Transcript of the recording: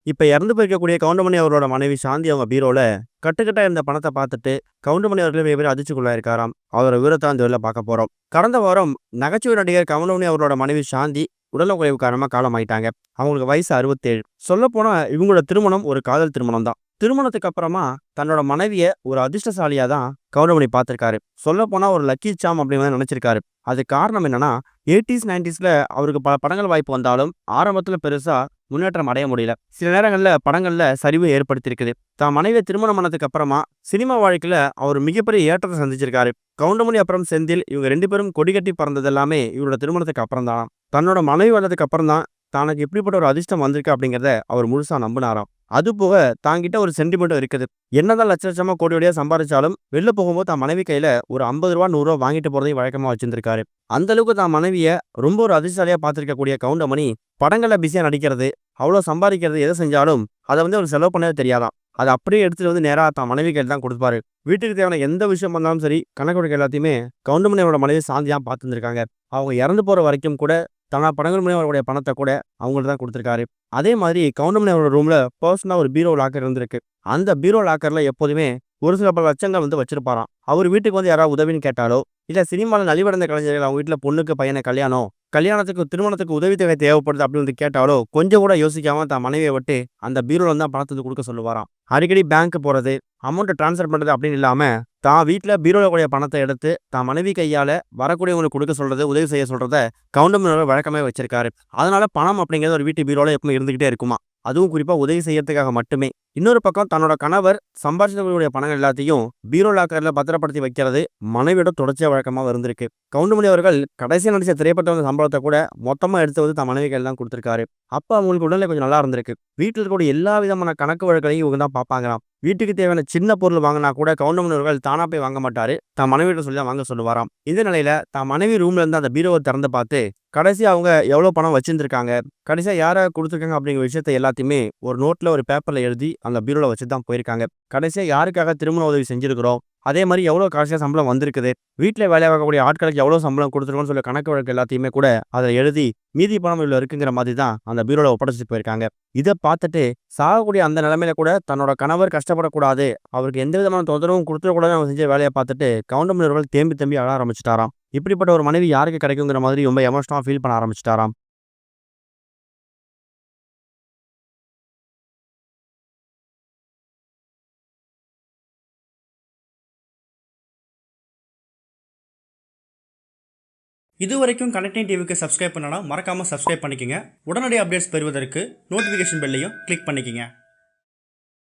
இப்ப இறந்து போயிருக்கக்கூடிய கவுண்டமணி அவரோட மனைவி சாந்தி அவங்க பீரோல கட்டுக்கட்டா இருந்த பணத்தை பார்த்துட்டு கவுண்டமணி அவர்களே மிகப்பெரிய அதிர்ச்சிக்குள்ளாயிருக்காராம். அவரோட விவரத்தை அந்த வெளில பார்க்க போறோம். கடந்த வாரம் நகைச்சுவை நடிகர் கவுண்டமணி அவரோட மனைவி சாந்தி உடல்நலக்குறைவு காரணமா காலமாயிட்டாங்க. அவங்களுக்கு வயசு 67. சொல்லப்போனா இவங்களோட திருமணம் ஒரு காதல் திருமணம் தான். திருமணத்துக்கு அப்புறமா தன்னோட மனைவிய ஒரு அதிர்ஷ்டசாலியா தான் கவுண்டமணி பார்த்திருக்காரு. சொல்லப்போனா ஒரு லக்கி சாம் அப்படின்னு நினைச்சிருக்காரு. அது காரணம் என்னன்னா 80s 90ஸ்ல அவருக்கு பல படங்கள் வாய்ப்பு வந்தாலும் ஆரம்பத்துல பெருசா முன்னேற்றம் அடைய முடியல. சில நேரங்கள்ல படங்கள்ல சரிவு ஏற்படுத்தியிருக்குது. தான் மனைவியை திருமணம் பண்ணதுக்கு அப்புறமா சினிமா வாழ்க்கையில அவர் மிகப்பெரிய ஏற்றத்தை சந்திச்சிருக்காரு. கவுண்டமணி அப்புறம் செந்தில் இவங்க 2 பேரும் கொடி கட்டி பறந்தது எல்லாமே இவரோட திருமணத்துக்கு அப்புறம் தான். தன்னோட மனைவி வந்ததுக்கு அப்புறம் தான் தனக்கு இப்படிப்பட்ட ஒரு அதிர்ஷ்டம் வந்திருக்கு அப்படிங்கிறத அவர் முழுசா நம்பினாராம். அது போக தாங்கிட்ட ஒரு சென்டிமெண்ட்டும் இருக்குது. என்னதான் லட்ச லட்சமா கோடி கோடியா சம்பாதிச்சாலும் வெளில போகும்போது தான் மனைவி கையில ஒரு ₹50 ₹100 வாங்கிட்டு போறதையும் வழக்கமா வச்சிருந்திருக்காரு. அந்த அளவுக்கு தான் மனைவிய ரொம்ப ஒரு அதிர்ஷ்டசாலியா பார்த்திருக்கக்கூடிய கவுண்டமணி படங்கள்ல பிஸியா நடிக்கிறது, அவ்வளோ சம்பாதிக்கிறது, எதை செஞ்சாலும் அதை அவர் செலவு பண்ணவே தெரியாதாம். அதை அப்படியே எடுத்துட்டு நேரா தான் மனைவி கையில் தான் கொடுப்பாரு. வீட்டுக்கு தேவையான எந்த விஷயம் வந்தாலும் சரி கணக்கு வழக்கு எல்லாத்தையுமே கவுண்டமணியோட மனைவி சாந்தியா பார்த்துருந்துருக்காங்க. அவங்க இறந்து போற வரைக்கும் கூட தன்னோட படங்கள் மூலியம் அவருடைய பணத்தை கூட அவங்கள்ட்ட தான் கொடுத்துருக்காரு. அதே மாதிரி கவுண்டமணி அவரோட ரூம்ல பர்சனலா ஒரு பீரோ லாக்கர் இருந்திருக்கு. அந்த பீரோ லாக்கர்ல எப்போதுமே ஒரு சில பல லட்சங்கள் வச்சிருப்பாராம். அவர் வீட்டுக்கு யாராவது உதவின்னு கேட்டாலோ, இல்ல சினிமால நலிவடைந்த கலைஞர்கள் அவங்க வீட்டுல பொண்ணுக்கு பையனை கல்யாணம், கல்யாணத்துக்கு திருமணத்துக்கு உதவி தேவை தேவைப்படுது அப்படின்னு கேட்டாலோ கொஞ்சம் கூட யோசிக்காம தான் மனைவியை விட்டு அந்த பீரோல தான் பணத்தை கொடுக்க சொல்லுவாராம். அடிக்கடி பேங்க் போறது, அமௌண்ட் டிரான்ஸ்ஃபர் பண்றது அப்படின்னு இல்லாம தான் வீட்டுல பீரோல கூடிய பணத்தை எடுத்து தான் மனைவி கையால வரக்கூடியவங்களுக்கு கொடுக்க சொல்றது, உதவி செய்ய சொல்றத கவுண்டமணி வழக்கமே வச்சிருக்காரு. அதனால பணம் அப்படிங்கிறது ஒரு வீட்டு பீரோல எப்பவுமே இருந்துகிட்டே இருக்குமா. அதுவும் குறிப்பா உதவி செய்யறதுக்காக மட்டுமே. இன்னொரு பக்கம் தன்னோட கணவர் சம்பாதிச்சவர்களுடைய பணங்கள் எல்லாத்தையும் பீரோ லாக்கர்ல பத்திரப்படுத்தி வைக்கிறது மனைவியோட தொடர்ச்சியா வழக்கமாக இருந்திருக்கு. கவுண்டமணி அவர்கள் கடைசியா நடிச்ச திரைப்பட சம்பளத்தை கூட மொத்தமா எடுத்து தன் மனைவி கையில் தான் கொடுத்திருக்காரு. அப்ப அவங்களுக்கு உடல்நிலை கொஞ்சம் நல்லா இருந்திருக்கு. வீட்டில் இருக்கக்கூடிய எல்லா விதமான கணக்கு வழக்குகளையும் இவங்க தான் பார்ப்பாங்களாம். வீட்டுக்கு தேவையான சின்ன பொருள் வாங்கினா கூட கவுண்டமணி அவர்கள் தானா போய் வாங்க மாட்டாரு. தான் மனைவியிட்ட சொல்லி தான் வாங்க சொல்லுவாராம். இந்த நிலையில தான் மனைவி ரூம்ல இருந்து அந்த பீரோவை திறந்து பார்த்து கடைசியா அவங்க எவ்வளவு பணம் வச்சிருந்திருக்காங்க, கடைசியா யாரை கொடுத்துருக்காங்க அப்படிங்கிற விஷயத்தை எல்லாத்தையுமே ஒரு நோட்ல ஒரு பேப்பர்ல எழுதி அந்த பீரோல வச்சு தான் போயிருக்காங்க. கடைசியா யாருக்காக திருமண உதவி செஞ்சிருக்கிறோம், அதே மாதிரி எவ்வளவு கடைசியா சம்பளம் வந்திருக்குது, வீட்டுல வேலை பார்க்கக்கூடிய ஆட்களுக்கு எவ்வளவு சம்பளம் கொடுத்துருக்கோம்னு சொல்லி கணக்கு வழக்கு எல்லாத்தையுமே கூட அதை எழுதி மீதி பணம் இவ்வளவு இருக்குங்கிற மாதிரி தான் அந்த பீரோல ஒப்படைச்சிட்டு போயிருக்காங்க. இதை பார்த்துட்டு சாகக்கூடிய அந்த நிலைமையில கூட தன்னோட கணவர் கஷ்டப்படக்கூடாது, அவருக்கு எந்த விதமான தொந்தரவும் கொடுத்துடக்கூடாது அவங்க செஞ்ச வேலையை பார்த்துட்டு கவுண்டமணி அவர்கள் தேம்பி தேம்பி அழ ஆரம்பிச்சிட்டாராம். இப்படிப்பட்ட ஒரு மனைவி யாருக்கு கிடைக்குங்கிற மாதிரி ரொம்ப எமோஷனலா ஃபீல் பண்ண ஆரம்பிச்சிட்டாராம். இதுவரைக்கும் கனெக்டிங் டிவிக்கு சப்ஸ்கிரைப் பண்ணனா மறக்காம சப்ஸ்கிரைப் பண்ணிக்கங்க. உடனடி அப்டேட்ஸ் பெறுவதற்கு நோட்டிஃபிகேஷன் பெல்லையும் கிளிக் பண்ணிக்கங்க.